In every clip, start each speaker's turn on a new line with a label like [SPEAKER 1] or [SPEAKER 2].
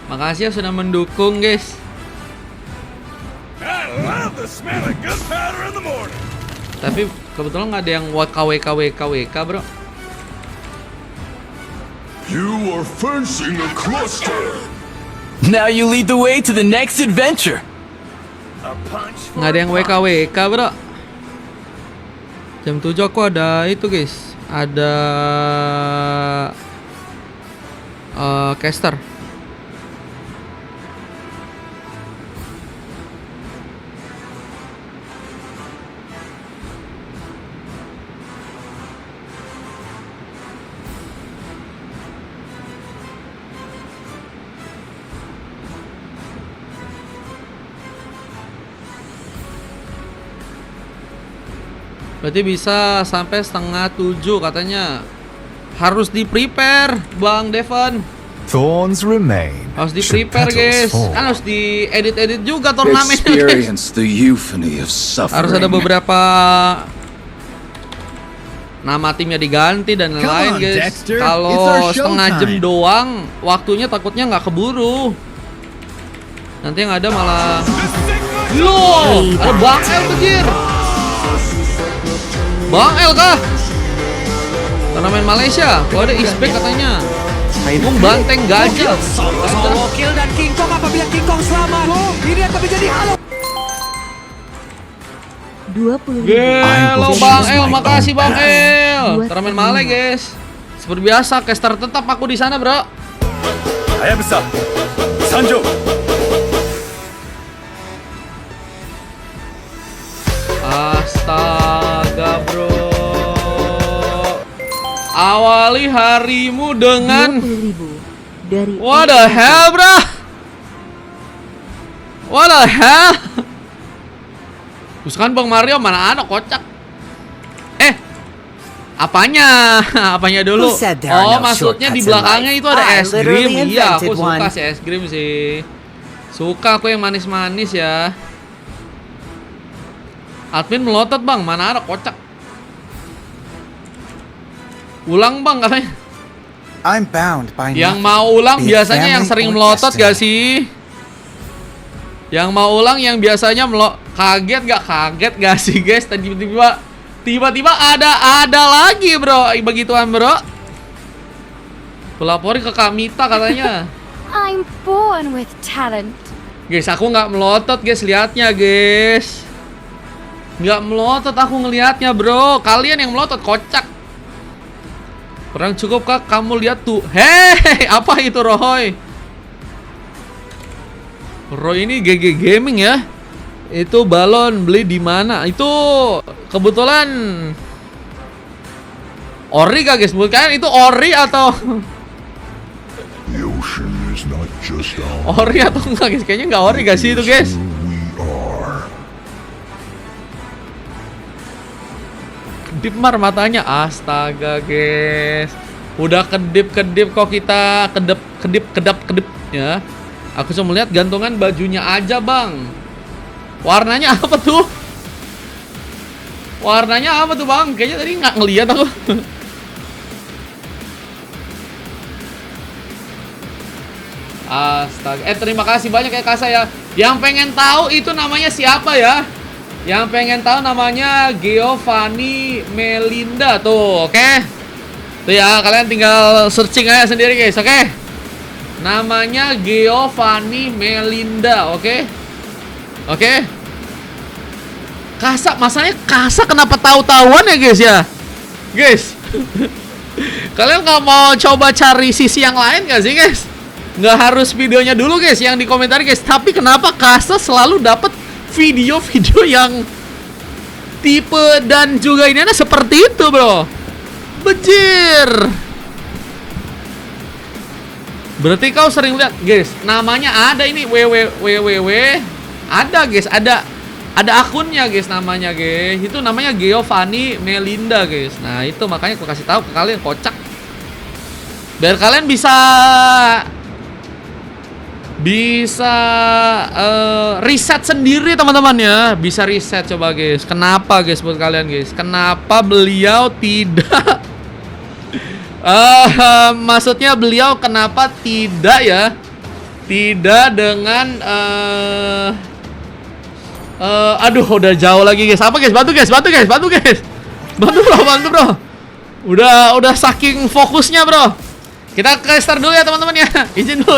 [SPEAKER 1] Makasih ya sudah mendukung, guys. Tapi kebetulan nggak ada yang WKWK, bro.
[SPEAKER 2] You are fencing a cluster.
[SPEAKER 3] Now you lead the way to the next adventure.
[SPEAKER 1] Nggak ada yang WKWK, bro. Jam 7 aku ada itu, guys. Ada caster. Berarti bisa sampai 6:30 katanya. Harus di-prepare, Bang Devon.
[SPEAKER 4] Thorns remain.
[SPEAKER 1] Harus
[SPEAKER 4] should
[SPEAKER 1] di-prepare,
[SPEAKER 4] petals
[SPEAKER 1] guys.
[SPEAKER 4] fall.
[SPEAKER 1] Kan harus di-edit juga turnamennya, guys.
[SPEAKER 5] Experience the euphony of suffering.
[SPEAKER 1] Harus ada beberapa nama timnya diganti dan
[SPEAKER 4] Come
[SPEAKER 1] lain,
[SPEAKER 4] on,
[SPEAKER 1] guys.
[SPEAKER 4] Dexter. It's
[SPEAKER 1] Kalau
[SPEAKER 4] our
[SPEAKER 1] setengah jam
[SPEAKER 4] showtime.
[SPEAKER 1] doang, waktunya takutnya nggak keburu. Nanti yang ada malah loh, ada Bang El kecil. Bang El kah? Turnamen Malaysia. Kalau ada Isbek katanya. Bung Banteng Gajah.
[SPEAKER 3] Solo kill dan King Kong apabila King Kong selamat. Ini akan menjadi halo.
[SPEAKER 6] 20.000.
[SPEAKER 1] Halo Bang El, makasih Bang El.
[SPEAKER 6] Buat
[SPEAKER 1] Turnamen
[SPEAKER 6] kamu.
[SPEAKER 1] Malay, guys. Seperti biasa, caster tetap aku di sana, bro.
[SPEAKER 2] Hayabusa. Sanjo.
[SPEAKER 1] Astaga, bro. Awali harimu dengan
[SPEAKER 6] 20.000 dari
[SPEAKER 1] what the hell, bro? What the hell? Terus kan Bang Mario mana ada kocak? Apanya? Apanya dulu?
[SPEAKER 3] Who said there are
[SPEAKER 1] Oh,
[SPEAKER 3] no
[SPEAKER 1] maksudnya di
[SPEAKER 3] shortcuts in
[SPEAKER 1] belakangnya
[SPEAKER 3] life?
[SPEAKER 1] itu ada
[SPEAKER 3] I
[SPEAKER 1] es
[SPEAKER 3] literally
[SPEAKER 1] krim. Iya, aku
[SPEAKER 3] invented
[SPEAKER 1] suka
[SPEAKER 3] one.
[SPEAKER 1] sih es krim sih. Suka aku yang manis-manis ya. Admin melotot, Bang. Mana ada kocak? Ulang, Bang, katanya.
[SPEAKER 5] I'm bound by
[SPEAKER 1] Yang
[SPEAKER 5] nothing.
[SPEAKER 1] mau ulang
[SPEAKER 5] Be it
[SPEAKER 1] biasanya yang
[SPEAKER 5] family
[SPEAKER 1] sering
[SPEAKER 5] or
[SPEAKER 1] melotot
[SPEAKER 5] destiny.
[SPEAKER 1] gak sih? Yang mau ulang yang biasanya kaget gak sih, guys? Tiba-tiba ada lagi, bro. Begituan, bro. Pelapori ke Kamita katanya.
[SPEAKER 7] I'm born with talent.
[SPEAKER 1] Guys, aku nggak melotot, guys. Lihatnya, guys. Nggak melotot aku ngelihatnya, bro. Kalian yang melotot, kocak. Kurang cukup kak, kamu lihat tuh. Hei, apa itu Roy? Roy ini GG Gaming ya. Itu balon beli di mana? Itu kebetulan ori gak, guys? Menurut kalian itu ori atau
[SPEAKER 2] The ocean is not just our
[SPEAKER 1] ori atau enggak, guys? Kayaknya nggak ori gak sih itu, guys?
[SPEAKER 2] who we are.
[SPEAKER 1] Kedip mar matanya, astaga, guys. Udah kedip kok kita kedap ya. Aku cuma melihat gantungan bajunya aja, Bang. Warnanya apa tuh? Warnanya apa tuh, Bang? Kayaknya tadi nggak ngeliat aku. Astaga. Terima kasih banyak ya Kak saya. Yang pengen tahu itu namanya siapa ya? Yang pengen tahu namanya Giovanni Melinda tuh, oke? Tuh ya, kalian tinggal searching aja sendiri, guys, oke? Namanya Giovanni Melinda, oke? Oke? Kasa, masalahnya Kasa kenapa tahu-tahuan ya, guys ya? Guys, kalian nggak mau coba cari sisi yang lain nggak sih, guys? Nggak harus videonya dulu, guys, yang di komentar, guys. Tapi kenapa Kasa selalu dapat video-video yang tipe dan juga ini seperti itu, bro? Bejir. Berarti kau sering lihat, guys. Namanya ada ini www. Ada, guys. Ada akunnya, guys, namanya, guys. Itu namanya Giovanni Melinda, guys. Nah, itu makanya aku kasih tahu ke kalian, kocak. Biar kalian bisa riset sendiri, teman-teman ya. Bisa riset coba, guys. Kenapa, guys, buat kalian, guys? Kenapa beliau tidak maksudnya beliau kenapa tidak ya Tidak dengan aduh, udah jauh lagi guys. Apa guys? Bantu guys. Bantu bro. Udah saking fokusnya bro. Kita ke start dulu ya teman-teman ya. Izin dulu.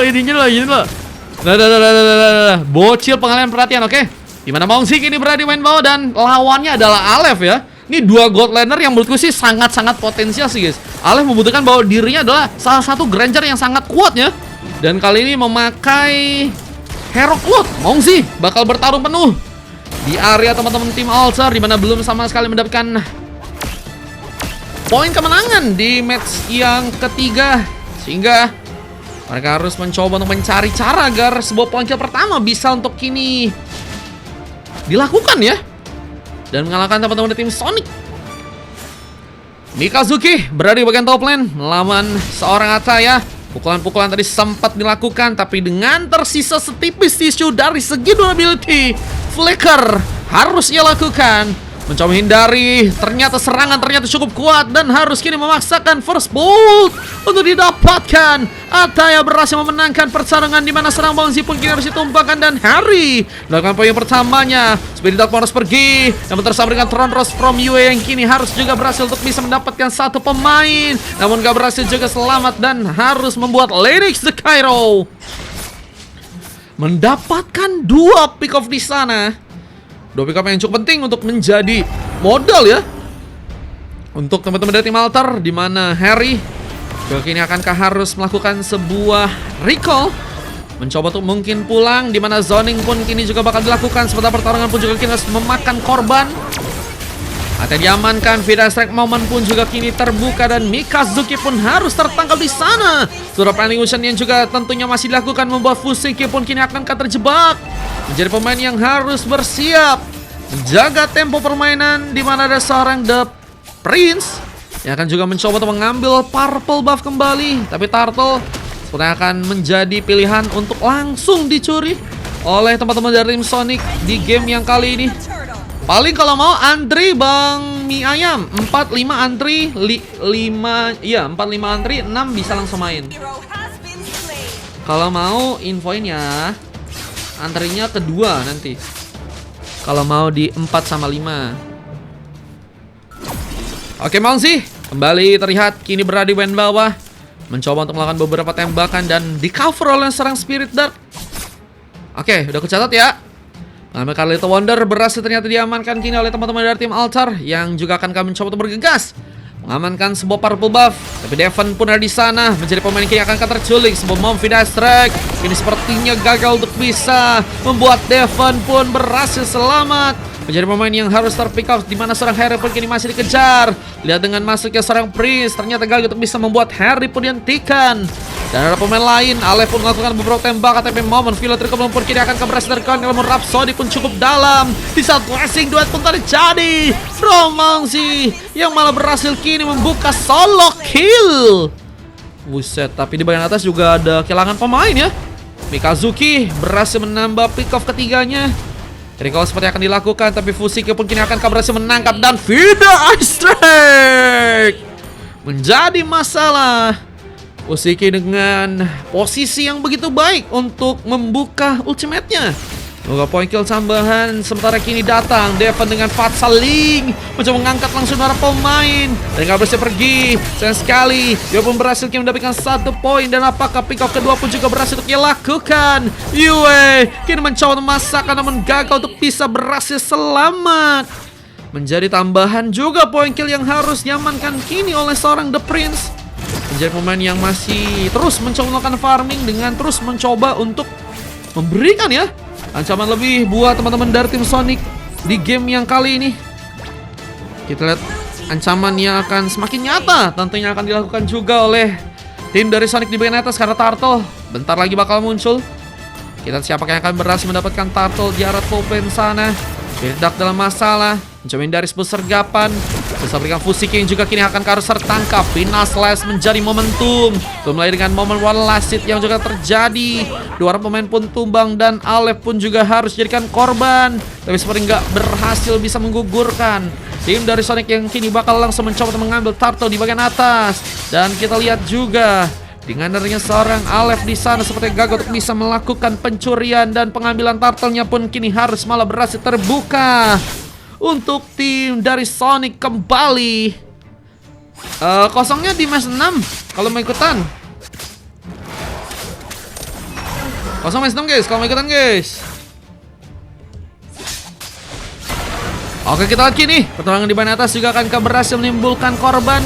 [SPEAKER 1] Nah. Bocil pengalihan perhatian, oke? Dimana Mongsi kini berada di main bawah dan lawannya adalah Alef ya. Ini dua gold laner yang menurutku sih sangat-sangat potensial sih guys. Alef membutuhkan bahwa dirinya adalah salah satu Granger yang sangat kuat ya. Dan kali ini memakai Hero Cloud. Mongsi bakal bertarung penuh di area teman-teman tim Altar, dimana belum sama sekali mendapatkan poin kemenangan di match yang ketiga, sehingga mereka harus mencoba untuk mencari cara agar sebuah poin kill pertama bisa untuk kini dilakukan ya, dan mengalahkan teman-teman dari tim Sonic. Mikazuki berada di bagian top lane melawan seorang Ataya. Pukulan-pukulan tadi sempat dilakukan, tapi dengan tersisa setipis tisu dari segi durability, Flicker harus ia lakukan. Mencoba hindari, ternyata serangan ternyata cukup kuat dan harus kini memaksakan first bolt untuk didapatkan. Ataya berhasil memenangkan pertarungan di mana serang Bangsi pun kini harus ditumpahkan dan Harry melakukan poin pertamanya. Speedy Dark harus pergi, namun tersambung dengan Tron Rose from UA yang kini harus juga berhasil untuk bisa mendapatkan satu pemain, namun gak berhasil juga selamat dan harus membuat Lennox the Cairo mendapatkan dua pick off di sana. Dua pick up yang cukup penting untuk menjadi modal ya untuk teman-teman dari tim Altar, di mana Harry kini akankah harus melakukan sebuah recall, mencoba untuk mungkin pulang, di mana zoning pun kini juga bakal dilakukan, sementara pertarungan pun juga kini harus memakan korban. Atau diamankan, Vida Strike Moment pun juga kini terbuka dan Mikazuki pun harus tertangkap di sana. Surah planning motion yang juga tentunya masih dilakukan membuat Fusiki pun kini akan terjebak. Menjadi pemain yang harus bersiap menjaga tempo permainan, di mana ada seorang The Prince yang akan juga mencoba untuk mengambil purple buff kembali. Tapi Turtle sepertinya akan menjadi pilihan untuk langsung dicuri oleh teman-teman dari tim Sonic di game yang kali ini. Paling kalau mau antri Bang Mie Ayam 45 antri 5, iya 45 antri 6 bisa langsung main. Kalau mau infoin ya, antrinya kedua nanti. Kalau mau di 4 sama 5. Oke, Mongsi kembali terlihat kini berada di band bawah, mencoba untuk melakukan beberapa tembakan dan di cover oleh serang Spirit Dark. Oke, udah kecatat ya. Nah, Little Wonder berhasil ternyata diamankan kini oleh teman-teman dari tim Altar, yang juga akan kami mencoba untuk bergegas mengamankan sebuah purple buff. Tapi Devon pun ada di sana, menjadi pemain kini akan terculik. Sebuah Mom Vida Strike ini sepertinya gagal untuk bisa membuat Devon pun berhasil selamat, menjadi pemain yang harus terpick up, di mana seorang Harry pun kini masih dikejar. Lihat dengan masuknya seorang Prince, ternyata gagal untuk bisa membuat Harry pun dihentikan. Dan ada pemain lain, Alef pun melakukan beberapa tembakan, tapi momen Philotrico pun kini akan berhasil terkon. Namun Rhapsody pun cukup dalam. Di saat blessing duet pun terjadi, Romangsi yang malah berhasil kini membuka solo kill. Buset, tapi di bagian atas juga ada kehilangan pemain ya. Mikazuki berhasil menambah pick off ketiganya. Recall seperti akan dilakukan, tapi Fusiki pun kini akan berhasil menangkap dan Vida Ice Strike menjadi masalah. Fusiki dengan posisi yang begitu baik untuk membuka ultimate-nya. Moga poin kill tambahan, sementara kini datang Devon dengan Fatal Link mencoba mengangkat langsung para pemain dan gak berhasil pergi. Sayang sekali, dia pun berhasil kini mendapatkan 1 poin. Dan apakah pick off kedua pun juga berhasil untuk dilakukan. Yue kini mencoba memasakkan namun gagal untuk bisa berhasil selamat. Menjadi tambahan juga poin kill yang harus diamankan kini oleh seorang The Prince. Menjadi pemain yang masih terus mencoba melakukan farming dengan terus mencoba untuk memberikan ya ancaman lebih buat teman-teman dari tim Sonic di game yang kali ini. Kita lihat ancaman yang akan semakin nyata tentunya akan dilakukan juga oleh tim dari Sonic di bagian atas, karena Turtle bentar lagi bakal muncul. Kita lihat siapa yang akan berhasil mendapatkan Turtle di arah top lane sana. Dark dalam masalah, mencoba dari sebuah sergapan. Bisa berikan Fusiki yang juga kini akan harus tertangkap. Final Slash menjadi momentum. Mulai dengan momen one last hit yang juga terjadi. Dua orang pemain pun tumbang dan Alef pun juga harus jadikan korban. Tapi seperti nggak berhasil bisa menggugurkan tim dari Sonic yang kini bakal langsung mencoba untuk mengambil Turtle di bagian atas. Dan kita lihat juga Dengan adanya seorang Aleph di sana seperti gagal untuk bisa melakukan pencurian dan pengambilan turtle-nya pun kini harus malah berhasil terbuka untuk tim dari Sonic kembali. Kosongnya di match 6 kalau mau ikutan. Kosong match 6 guys, kalau mau ikutan guys. Oke, kita lihat kini pertarungan di bagian atas juga akan berhasil menimbulkan korban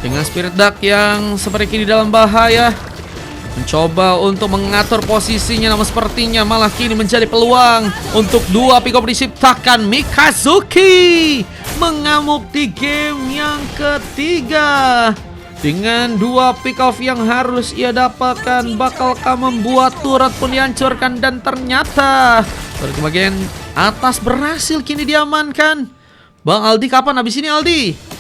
[SPEAKER 1] dengan Spirit Duck yang seperti kini dalam bahaya, mencoba untuk mengatur posisinya, namun sepertinya malah kini menjadi peluang untuk dua pick off diciptakan. Mikazuki mengamuk di game yang ketiga dengan dua pick off yang harus ia dapatkan. Bakalkah membuat turret pun dihancurkan, dan ternyata dari bagian atas berhasil kini diamankan. Bang Aldi, kapan habis ini Aldi?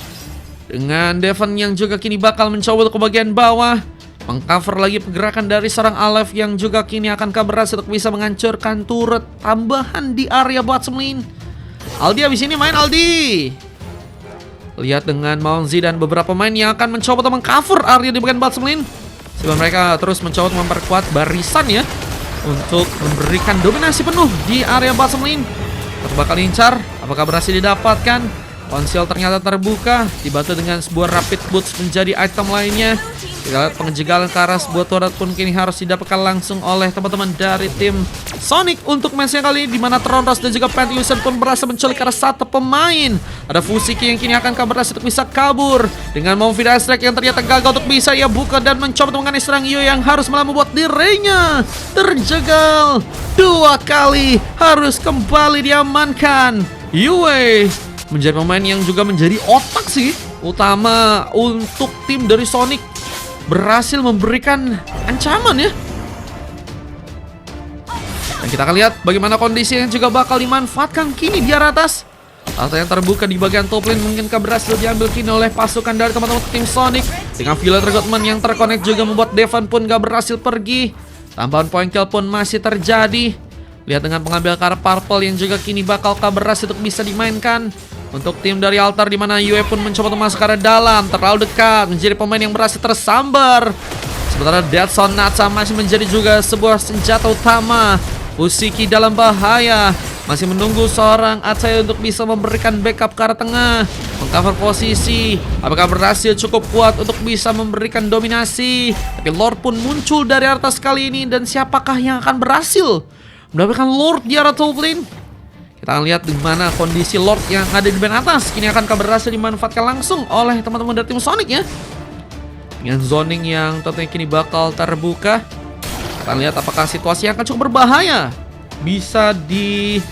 [SPEAKER 1] Dengan Devon yang juga kini bakal mencoba untuk ke bagian bawah, mengcover lagi pergerakan dari seorang Aleph yang juga kini akan berhasil untuk bisa menghancurkan turret tambahan di area bottom lane. Aldi habis ini main Aldi. Lihat dengan Monzi dan beberapa pemain yang akan mencoba untuk mengcover area di bagian bottom lane, sebelum mereka terus mencoba untuk memperkuat barisan ya, untuk memberikan dominasi penuh di area bottom lane. Bakal incar, apakah berhasil didapatkan? Konsil ternyata terbuka, dibantu dengan sebuah rapid boots menjadi item lainnya. Kita lihat penjegalan ke arah sebuah turret pun kini harus didapatkan langsung oleh teman-teman dari tim Sonic untuk matchnya kali ini, di mana Tronros dan juga Pantheon pun berhasil menculik ke arah satu pemain. Ada Fusiki yang kini akan berhasil untuk bisa kabur dengan Movie Strike yang ternyata gagal untuk bisa ia buka dan mencoba untuk mengenai serang Yue yang harus malah membuat dirinya terjegal dua kali. Harus kembali diamankan. Yue menjadi pemain yang juga menjadi otak sih utama untuk tim dari Sonic, berhasil memberikan ancaman ya. Dan kita akan lihat bagaimana kondisi yang juga bakal dimanfaatkan kini di arah atas. Atau yang terbuka di bagian top lane mungkin berhasil diambil kini oleh pasukan dari teman-teman tim Sonic. Dengan Violet Godman yang terkonek juga membuat Devon pun gak berhasil pergi. Tambahan point kill pun masih terjadi. Lihat dengan pengambil kartu purple yang juga kini bakal berhasil untuk bisa dimainkan untuk tim dari Altar, di mana Yue pun mencoba untuk masuk ke arah dalam, terlalu dekat, menjadi pemain yang berhasil tersambar. Sementara Deadson Natsa masih menjadi juga sebuah senjata utama. Fusiki dalam bahaya, masih menunggu seorang Atsai untuk bisa memberikan backup ke arah tengah, mengcover posisi. Apakah berhasil cukup kuat untuk bisa memberikan dominasi? Tapi Lord pun muncul dari atas kali ini, dan siapakah yang akan berhasil mendapatkan Lord di arah top lane? Kita akan lihat di mana kondisi Lord yang ada di bagian atas kini akan berhasil dimanfaatkan langsung oleh teman-teman dari tim Sonic ya. Dengan zoning yang tentunya kini bakal terbuka. Kita akan lihat apakah situasi yang akan cukup berbahaya bisa dilerai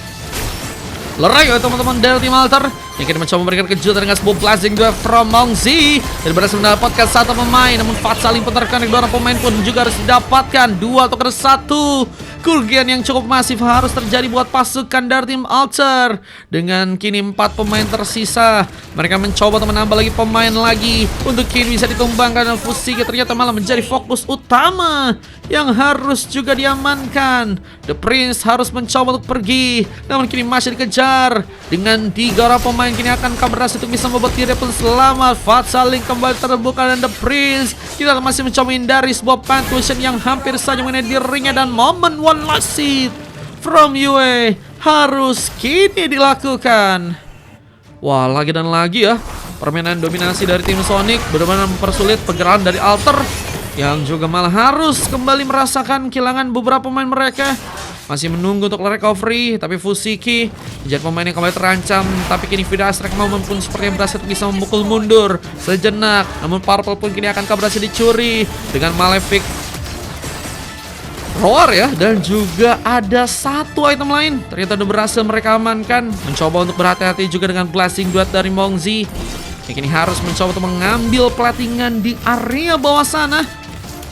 [SPEAKER 1] oleh teman-teman dari tim Altar yang kini mencoba memberikan kejutan dengan sebuah blazing dua from Mongzi, dan berhasil mendapatkan satu pemain. Namun Fatsaling pun terkonek, dua pemain pun juga harus didapatkan, dua atau satu. Kerugian yang cukup masif harus terjadi buat pasukan dari tim Altar. Dengan kini 4 pemain tersisa, mereka mencoba untuk menambah lagi pemain lagi untuk kini bisa ditumbangkan, dan Fusiki ternyata malah menjadi fokus utama yang harus juga diamankan. The Prince harus mencoba untuk pergi, namun kini masih dikejar dengan 3 orang pemain. Kini akan berhasil untuk bisa membuat diri pun selamat. Fatsaling kembali terbuka, dan The Prince kita masih mencoba hindari sebuah Pantheon yang hampir saja mengenai dirinya, dan momen one last hit from Yue harus kini dilakukan. Wah, lagi dan lagi ya permainan dominasi dari tim Sonic benar-benar mempersulit pergerakan dari Altar, yang juga malah harus kembali merasakan kehilangan beberapa pemain mereka. Masih menunggu untuk recovery, tapi Fusiki menjadi pemain yang kembali terancam. Tapi kini Vida Strike Moment pun sepertinya berhasil bisa memukul mundur sejenak. Namun Purple pun kini akan berhasil dicuri dengan Malefic Roar ya. Dan juga ada satu item lain ternyata udah berhasil mereka amankan. Mencoba untuk berhati-hati juga dengan Blazing Duat dari Mongzi, yang kini harus mencoba untuk mengambil platingan di area bawah sana,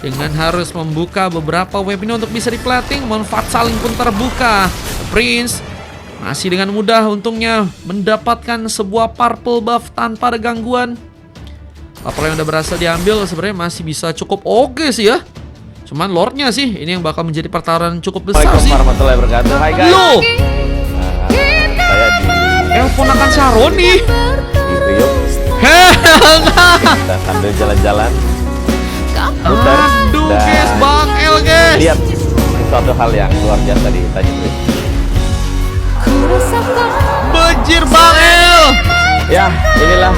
[SPEAKER 1] dengan harus membuka beberapa weapon untuk bisa diplating. Manfaat saling pun terbuka. Prince masih dengan mudah untungnya mendapatkan sebuah purple buff tanpa ada gangguan. Apa yang udah berhasil diambil sebenarnya masih bisa cukup oke sih ya. Cuman Lordnya sih ini yang bakal menjadi pertaruhan cukup besar sih.
[SPEAKER 8] Warahmatullahi wabarakatuh. Hai guys.
[SPEAKER 1] Loh,
[SPEAKER 8] Saya di
[SPEAKER 1] ponakan Saroni.
[SPEAKER 8] Priok.
[SPEAKER 1] Hell nah.
[SPEAKER 8] Kita sambil jalan-jalan. putar
[SPEAKER 1] Aduh
[SPEAKER 8] dan
[SPEAKER 1] guys, Bang El guys.
[SPEAKER 8] lihat sesuatu hal yang luar biasa di tadi.
[SPEAKER 1] Bejir Bang El.
[SPEAKER 8] Ya, inilah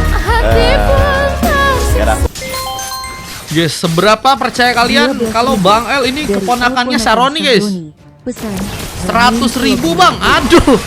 [SPEAKER 8] sekarang
[SPEAKER 1] Guys, seberapa percaya kalian kalau Bang El ini
[SPEAKER 6] Dari
[SPEAKER 1] keponakannya
[SPEAKER 6] Alponatan
[SPEAKER 1] Saroni guys?
[SPEAKER 6] Saroni. Pesan
[SPEAKER 1] 100.000 Bang, aduh.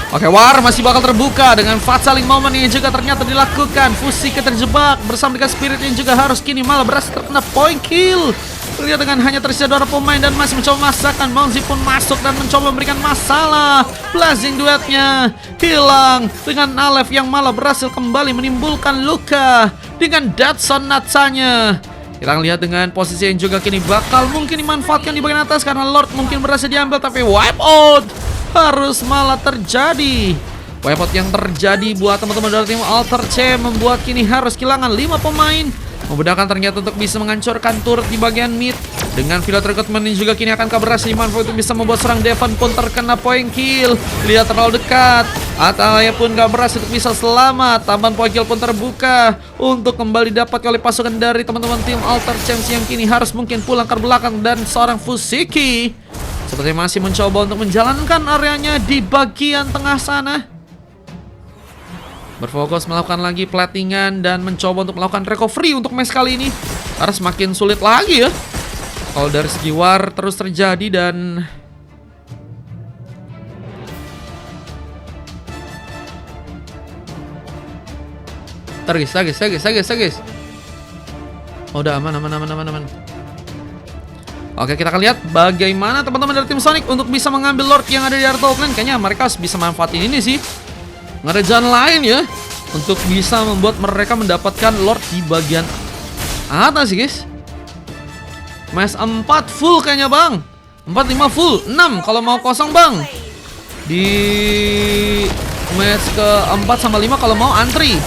[SPEAKER 1] Oke, War masih bakal terbuka dengan Fatsaling Moment yang juga ternyata dilakukan. Fusiki terjebak bersama dengan Spirit yang juga harus kini malah berhasil terkena point kill. Lihat dengan hanya tersisa 2 pemain dan masih mencoba masakan, Mongzi pun masuk dan mencoba memberikan masalah. Blazing duetnya hilang dengan Aleph yang malah berhasil kembali menimbulkan luka dengan Datsun Natsanya. Kita lihat dengan posisi yang juga kini bakal mungkin dimanfaatkan di bagian atas karena Lord mungkin berhasil diambil, tapi wipe out harus malah terjadi. Wipe out yang terjadi buat teman-teman dari tim Alter C membuat kini harus kehilangan 5 pemain. Memudahkan ternyata untuk bisa menghancurkan turret di bagian mid. Dengan pilot recruitment ini juga kini akan berhasil dimanfaatkan untuk bisa membuat serang Devon pun terkena point kill. Lihat terlalu dekat. Atalaya pun gak berhasil untuk bisa selamat. Tambahan point kill pun terbuka untuk kembali dapat oleh pasukan dari teman-teman tim Alter Champs yang kini harus mungkin pulang ke belakang. Dan seorang Fusiki seperti masih mencoba untuk menjalankan areanya di bagian tengah sana. Berfokus melakukan lagi platingan dan mencoba untuk melakukan recovery untuk match kali ini. Karena semakin sulit lagi ya kalau dari segi war terus terjadi. Dan guys. Oh, udah aman. Oke, kita akan lihat bagaimana teman-teman dari tim Sonic untuk bisa mengambil Lord yang ada di area top lane. Kayaknya mereka bisa manfaatin ini sih. Nggak ada jalan lain ya untuk bisa membuat mereka mendapatkan Lord di bagian atas sih guys. Match 4 full kayaknya Bang. 4-5 full, 6 kalau mau kosong Bang. Di match ke-4 sama 5 kalau mau antri.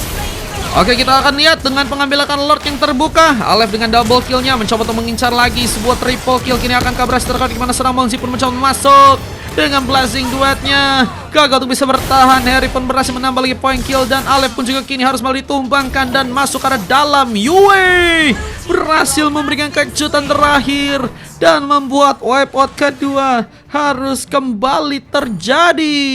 [SPEAKER 1] Oke, kita akan lihat dengan pengambilan Lord yang terbuka. Aleph dengan double killnya mencoba untuk mengincar lagi sebuah triple kill. Kini akan berhasil terkait dimana serang Mongzi pun mencoba masuk dengan blazing duetnya. Gagal untuk bisa bertahan. Harry pun berhasil menambah lagi point kill. Dan Aleph pun juga kini harus malah ditumbangkan dan masuk ke arah dalam. Yue berhasil memberikan kejutan terakhir dan membuat wipeout kedua harus kembali terjadi.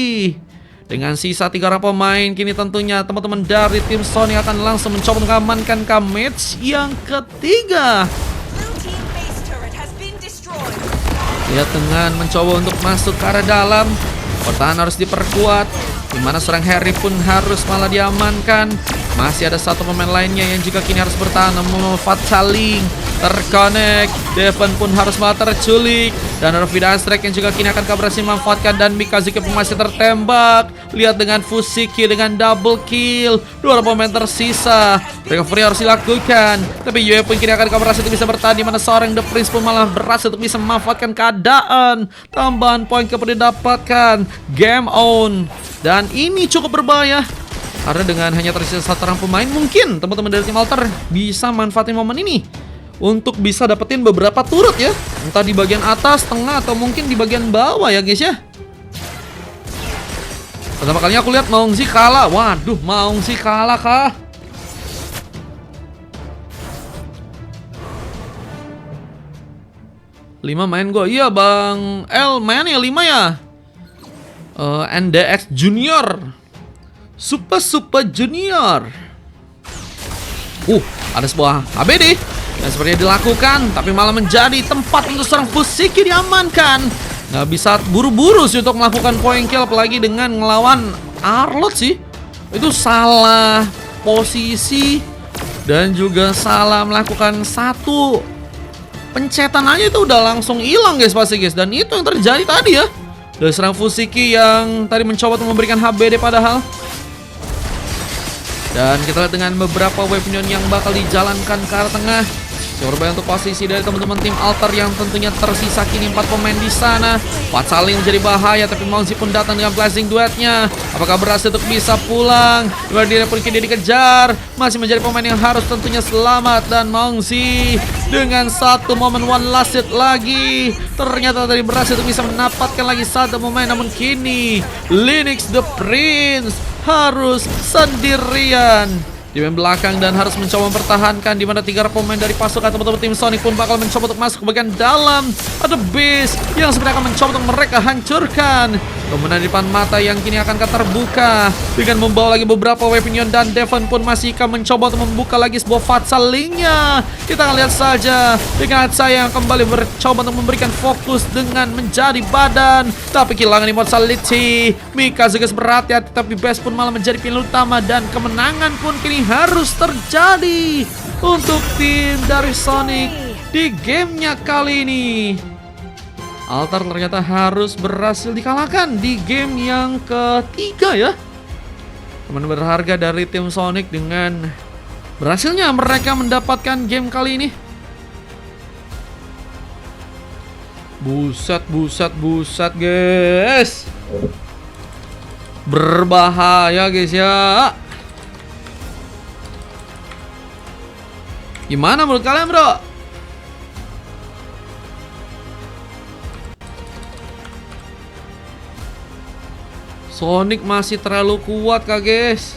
[SPEAKER 1] Dengan sisa 3 orang pemain, kini tentunya teman-teman dari tim Sony akan langsung mencoba mengamankan ke match yang ketiga. Lihat dengan mencoba untuk masuk ke arah dalam. Pertahanan harus diperkuat. Dimana serang Harry pun harus malah diamankan. Masih ada 1 pemain lainnya yang juga kini harus bertahan. Namun Fatsaling terconnect. Devon pun harus malah terculik. Dan Rafida Strike yang juga kini akan berhasil memanfaatkan. Dan Mikazuki pun masih tertembak. Lihat dengan Fusiki dengan double kill. 2 pemain tersisa. Recovery harus dilakukan. Tapi Yue pun kini akan berhasil untuk bisa bertahan. Dimana seorang The Prince pun malah berhasil untuk bisa memanfaatkan keadaan. Tambahan poin kepada didapatkan. Game on. Dan ini cukup berbahaya. Karena dengan hanya tersisa 1 orang pemain, mungkin teman-teman dari tim Alter bisa manfaatin momen ini untuk bisa dapetin beberapa turret ya. Entah di bagian atas, tengah, atau mungkin di bagian bawah ya guys ya. Pertama kalinya aku lihat Mongzi kalah. Waduh, Mongzi kalah kah? Lima main gue. Iya Bang L main ya 5 ya. NDX Junior, Super Junior. Ada sebuah HBD yang sepertinya dilakukan, tapi malah menjadi tempat untuk serang Fusiki diamankan. Nggak bisa buru-buru sih untuk melakukan point kill, apalagi dengan ngelawan Arlot sih. Itu salah posisi dan juga salah melakukan 1 pencetan aja itu udah langsung hilang guys pasti guys. Dan itu yang terjadi tadi ya. Dari serang Fusiki yang tadi mencoba untuk memberikan HBD padahal. Dan kita lihat dengan beberapa weapon yang bakal dijalankan ke arah tengah. Coba untuk posisi dari teman-teman tim Alter yang tentunya tersisa kini 4 pemain di sana. Fatsaling menjadi bahaya, tapi Mongzi pun datang dengan blazing duetnya. Apakah berhasil untuk bisa pulang? Luar diri pun kini dikejar. Masih menjadi pemain yang harus tentunya selamat. Dan Mongzi dengan 1 momen one last hit lagi. Ternyata tadi berhasil untuk bisa mendapatkan lagi 1 momen. Namun kini Linux The Prince harus sendirian di main belakang dan harus mencoba mempertahankan, di mana 3 pemain dari pasukan teman-teman tim Sonic pun bakal mencoba untuk masuk ke bagian dalam. Ada base yang sebenarnya akan mencoba untuk mereka hancurkan. Kemudian di depan mata yang kini akan terbuka dengan membawa lagi beberapa weapon, dan Devon pun masih akan mencoba untuk membuka lagi sebuah fatsal linknya. Kita akan lihat saja dengan saya yang kembali mencoba untuk memberikan fokus dengan menjadi badan, tapi kehilangan immortality. Mikazu guys berhati-hati, tapi base pun malah menjadi pilihan utama, dan kemenangan pun kini harus terjadi untuk tim dari Sonic di gamenya kali ini. Altar ternyata harus berhasil dikalahkan di game yang ketiga ya. Teman berharga dari tim Sonic dengan berhasilnya mereka mendapatkan game kali ini. Buset guys. Berbahaya guys ya. Gimana menurut kalian bro? Sonic masih terlalu kuat kah guys?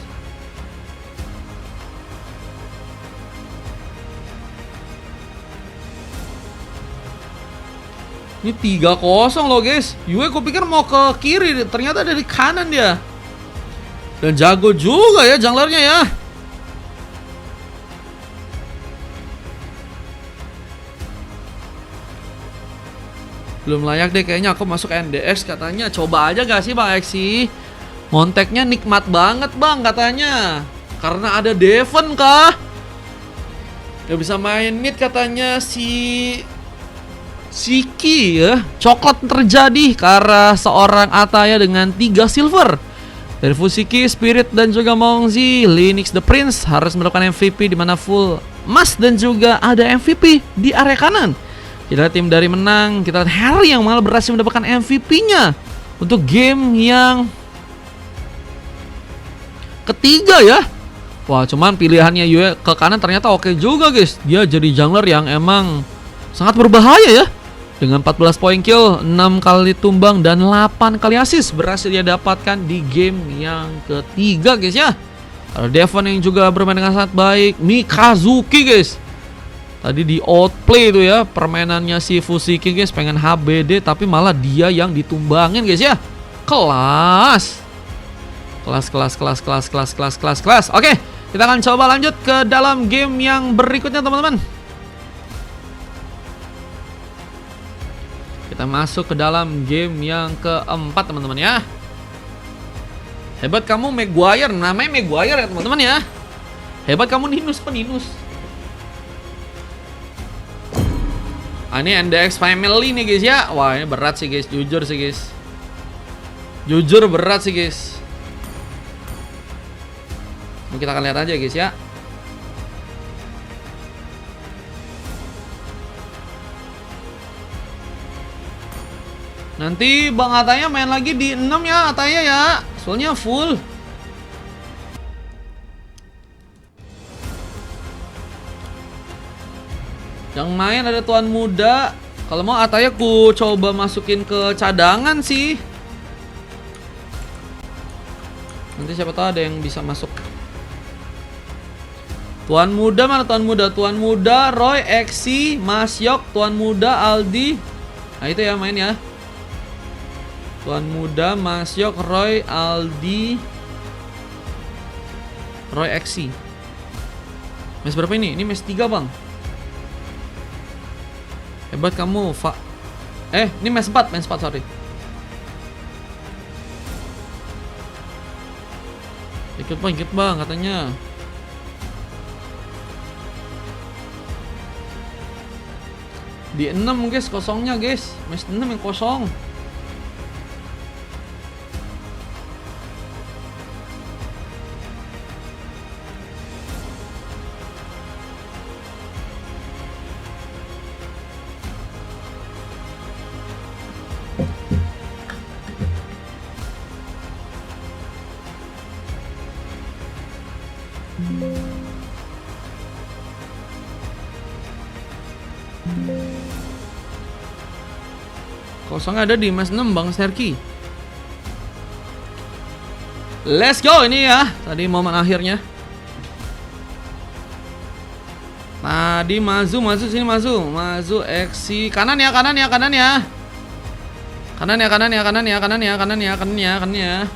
[SPEAKER 1] Ini 3-0 loh guys. Yue gue pikir mau ke kiri, ternyata dari kanan dia. Dan jago juga ya junglernya ya. Belum layak deh kayaknya aku masuk NDX katanya. Coba aja gak sih Bang Exi? Monteknya nikmat banget Bang katanya. Karena ada Devon kah? Gak bisa main mid katanya si Siki ya. Coklat terjadi karena seorang Ataya dengan 3 silver. Dari Fusiki, Spirit dan juga Mongzi, Linux the Prince harus mendapatkan MVP di mana full emas dan juga ada MVP di area kanan. Kita lihat tim dari menang, kita lihat Harry yang malah berhasil mendapatkan MVP-nya untuk game yang ketiga ya. Wah, cuman pilihannya Yue ke kanan ternyata oke juga guys. Dia jadi jungler yang emang sangat berbahaya ya. Dengan 14 poin kill, 6 kali tumbang dan 8 kali assist berhasil dia dapatkan di game yang ketiga guys ya. Ada Devon yang juga bermain dengan sangat baik. Mikazuki guys. Tadi di outplay itu ya permainannya si Fusiki guys, pengen HBD tapi malah dia yang ditumbangin guys ya. Kelas. Oke, kita akan coba lanjut ke dalam game yang berikutnya teman-teman. Kita masuk ke dalam game yang keempat teman-teman ya. Hebat kamu Maguire, namanya Maguire ya teman-teman ya. Hebat kamu Ninus peninus. Ini NDX family nih guys ya. Wah ini berat sih guys, jujur sih guys. Jujur berat sih guys. Kita akan lihat aja guys ya. Nanti Bang Ataya main lagi di 6 ya Ataya ya. Soalnya full. Yang main ada Tuan Muda. Kalau mau Ataya ku coba masukin ke cadangan sih. Nanti siapa tahu ada yang bisa masuk. Tuan Muda mana Tuan Muda? Tuan Muda, Roy, Exi, Masyok, Tuan Muda, Aldi. Nah itu ya main ya. Tuan Muda, Masyok, Roy, Aldi, Roy, Exi. Mes berapa ini? Ini mes 3 bang. Hebat kamu, ini match 4, sorry. Ikut bang katanya. Di 6 guys kosongnya guys. Match 6 yang kosong. Kosong ada di match 6 Bang Serki. Let's go ini ya. Tadi momen akhirnya. Tadi Mazu sini Mazu Eksi kanan ya. Kanan ya.